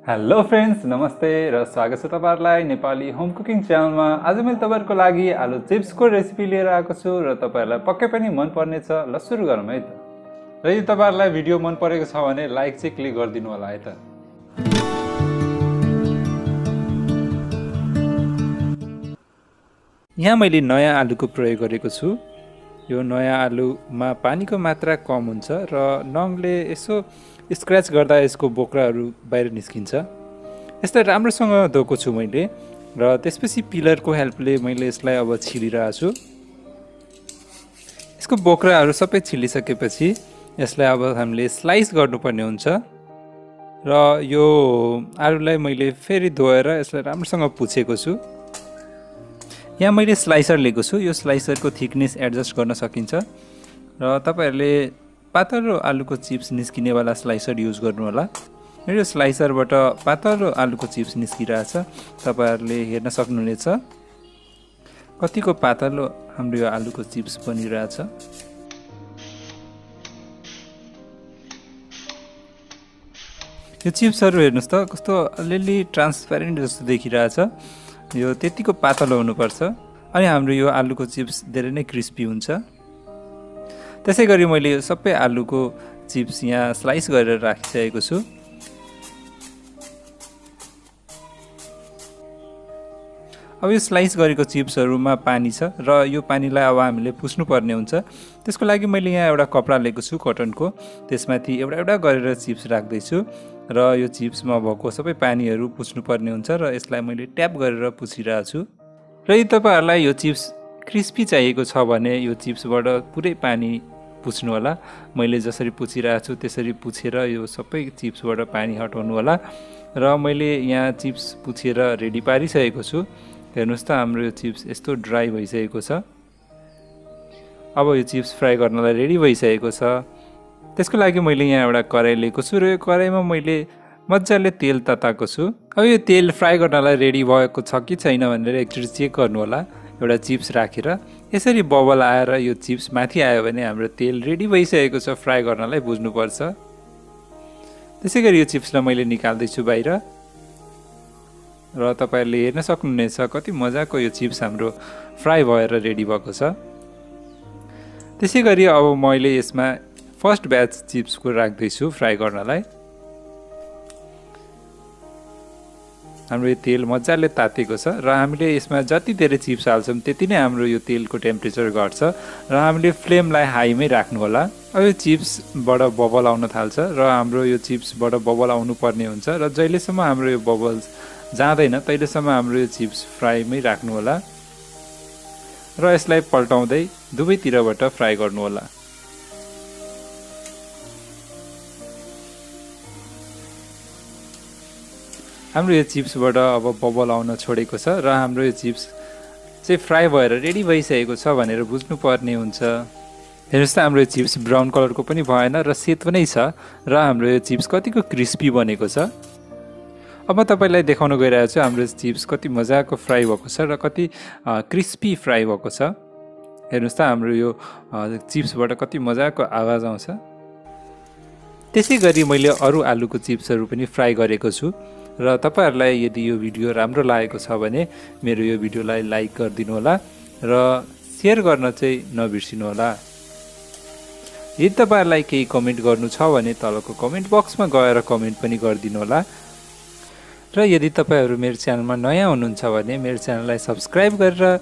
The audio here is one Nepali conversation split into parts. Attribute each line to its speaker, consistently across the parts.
Speaker 1: हेलो फ्रेन्ड्स, नमस्ते र स्वागत छ तपाईहरुलाई नेपाली होम कुकिङ च्यानलमा। आज मैले तपाईहरुको लागि आलु चिप्सको रेसिपी लिएर आएको छु र तपाईहरुलाई पक्कै पनि मन पर्नेछ। ल सुरु गरौँ है त। र यदि तपाईहरुलाई भिडियो मन परेको छ भने लाइक चाहिँ क्लिक गरिदिनु होला है त। यहाँ मैले नयाँ आलुको प्रयोग गरेको छु। यो नयाँ आलुमा पानीको मात्रा कम हुन्छ र नङले यसो स्क्रैच गर्दा यसको बोक्राहरू बाहिर निस्किन्छ। यसलाई राम्रोसँग धोएको छु मैले र त्यसपछि पिलरको हेल्पले मैले यसलाई अब छिलिरहेको छु। यसको बोक्राहरू सबै छिलिसकेपछि यसलाई अब हामीले स्लाइस गर्नुपर्ने हुन्छ र यो आलुलाई मैले फेरि धोएर यसलाई राम्रोसँग पुछेको छु। यहाँ मैले स्लाइसर लिएको छु। यो स्लाइसरको थिकनेस एडजस्ट गर्न सकिन्छ र तपाईहरुले पातलो आलुको चिप्स निस्किनेवाला स्लाइसर युज गर्नु होला। मेरो स्लाइसरबाट पातलो आलुको चिप्स निस्किरहेछ, तपाईहरुले हेर्न सक्नुहुनेछ कतिको पातलो हाम्रो यो आलुको चिप्स बनिरहेछ। यो चिप्सहरु हेर्नुस् त कस्तो अलिअलि ट्रान्सप्यारेन्ट जस्तो देखिरहेछ। यो त्यतिको पातलो हुनुपर्छ अनि हाम्रो यो आलुको चिप्स धेरै नै क्रिस्पी हुन्छ। त्यसैगरी मैले यो सबै आलुको चिप्स यहाँ स्लाइस गरेर राखिसकेको छु। अब यो स्लाइस गरेको चिप्सहरुमा पानी छ र यो पानीलाई अब हामीले पुस्नु पर्ने हुन्छ। त्यसको लागि मैले यहाँ एउटा कपडा लिएको छु कटनको, त्यसमाथि एउटा एउटा गरेर चिप्स राख्दै छु र यो चिप्समा भएको सबै पानीहरु पुस्नु पर्ने हुन्छ र यसलाई मैले ट्याप गरेर पुछिरहेको छु। र यदि तपाईहरुलाई यो चिप्स क्रिस्पी चाहिएको छ भने यो चिप्सबाट पुरै पानी पुछ्नु होला। मैले जसरी पुछिरहेको छु त्यसरी पुछेर यो सबै चिप्सबाट पानी हटाउनु होला र मैले यहाँ चिप्स पुछेर रेडी पारिसकेको छु। हेर्नुस् त हाम्रो यो चिप्स यस्तो ड्राई भइसकेको छ। अब यो चिप्स फ्राई गर्नलाई रेडी भइसकेको छ। त्यसको लागि मैले यहाँ एउटा कराई लिएको छु र यो कराईमा मैले मज्जाले तेल तताएको छु। अब यो तेल फ्राई गर्नलाई रेडी भएको छ कि छैन भनेर एकचोटि चेक गर्नु होला। एउटा चिप्स राखेर यसरी बबल आएर यो चिप्स माथि आयो भने हाम्रो तेल रेडी भइसकेको छ फ्राई गर्नलाई, बुझ्नुपर्छ। त्यसैगरी यो चिप्सलाई मैले निकाल्दै छु बाहिर र तपाईहरुले हेर्न सक्नुहुनेछ कति मजाको यो चिप्स हाम्रो फ्राई भएर रेडी भएको छ। त्यसैगरी अब मैले यसमा फर्स्ट ब्याच चिप्सको राख्दै छु फ्राई गर्नलाई। हाम्रो यो तेल मजाले तातेको छ र हामीले यसमा जति धेरै चिप्स हाल्छौं त्यति नै हाम्रो यो तेलको टेम्परेचर घट्छ र हामीले फ्लेमलाई हाईमै राख्नु होला। अब यो चिप्सबाट बबल आउन थाल्छ र हाम्रो यो चिप्सबाट बबल आउनु पर्ने हुन्छ र जहिलेसम्म हाम्रो यो बबल्स जाँदैन तहिलेसम्म हाम्रो यो चिप्स फ्राईमै राख्नु होला र यसलाई पल्टाउँदै दुवैतिरबाट फ्राई गर्नु होला। हाम्रो यो चिप्सबाट अब बबल आउन छोडेको छ र हाम्रो यो चिप्स चाहिँ फ्राई भएर रेडी भइसकेको छ भनेर बुझ्नु पर्ने हुन्छ। हेर्नुस् त हाम्रो यो चिप्स ब्राउन कलरको पनि भएन र सेतो नै छ र हाम्रो यो चिप्स कतिको क्रिस्पी बनेको छ। अब म तपाईलाई देखाउन गइरहेको छु हाम्रो चिप्स कति मजाको फ्राई भएको छ र कति क्रिस्पी फ्राई भएको छ। हेर्नुस् त हाम्रो यो चिप्सबाट कति मजाको आवाज आउँछ। त्यसैगरी मैले अरु आलुको चिप्सहरु पनि फ्राई गरेको छु र तपाईहरुलाई यदि यो भिडियो राम्रो लागेको छ भने मेरो यो भिडियोलाई लाइक गरिदिनु होला र शेयर गर्न चाहिँ नबिर्सिनु होला। यदि तपाईहरुलाई केही कमेन्ट गर्नु छ भने तलको कमेन्ट बक्समा गएर कमेन्ट पनि गरिदिनु होला र यदि तपाईहरु मेरो च्यानलमा नयाँ हुनुहुन्छ भने मेरो च्यानललाई सब्स्क्राइब गरेर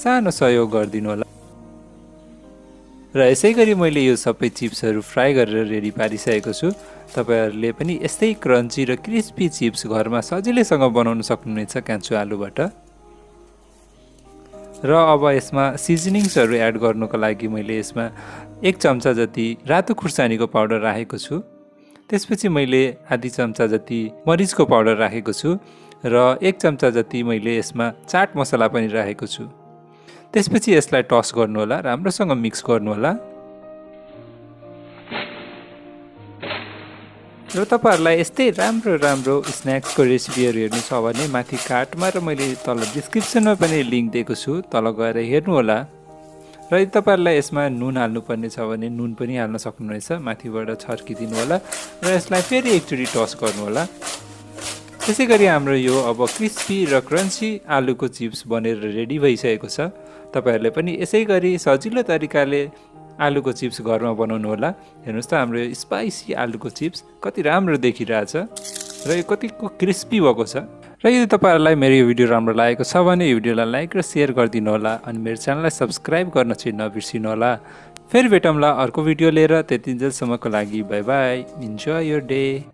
Speaker 1: सानो सहयोग गरिदिनु होला। र यसैगरी मैले यो सबै चिप्सहरु फ्राई गरेर रेडी पारिसकेको छु। तपाईहरुले पनि यस्तै क्रन्ची र क्रिस्पी चिप्स घरमा सजिलैसँग बनाउन सक्नुहुनेछ काँचो आलुबाट। र अब यसमा सिजनिङ्सहरु एड गर्नको लागि मैले यसमा 1 चम्चा जति रातो खुर्सानीको पाउडर राखेको छु। त्यसपछि मैले आधी चम्चा जति मरिचको पाउडर राखेको छु र 1 चम्चा जति मैले यसमा चाट मसला पनि राखेको छु। त्यसपछि यसलाई टस गर्नु होला, राम्रोसँग मिक्स गर्नु होला। र तपाईहरुलाई यस्तै राम्रो स्न्याक्सको रेसिपीहरु हेर्नु छ भने माथि कार्टमा र मैले तल डिस्क्रिप्सनमा पनि लिंक दिएको छु, तल गएर हेर्नु होला। र यदि तपाईहरुलाई यसमा नुन हाल्नुपर्ने छ भने नुन पनि हाल्न सक्नुहुनेछ, माथिबाट छर्किदिनु होला र यसलाई फेरि एकचोटी टस गर्नु होला। त्यसै गरी हाम्रो यो अब क्रिस्पी र क्रन्ची आलुको चिप्स बनेर रेडी भइसकेको छ। तपाईहरूले पनि यसै गरी सजिलो तरिकाले आलुको चिप्स घरमा बनाउनु होला। हेर्नुहोस् त हाम्रो यो स्पाइसी आलुको चिप्स कति राम्रो देखिरहेछ र यो कतिको क्रिस्पी भएको छ। र यदि तपाईँहरूलाई मेरो यो भिडियो राम्रो लागेको छ भने यो भिडियोलाई लाइक र सेयर गरिदिनु होला अनि मेरो च्यानललाई सब्सक्राइब गर्न चाहिँ नबिर्सिनु होला। फेरि भेटौँला अर्को भिडियो लिएर, त्यतिन्जेलसम्मको लागि by by, enjoy your day.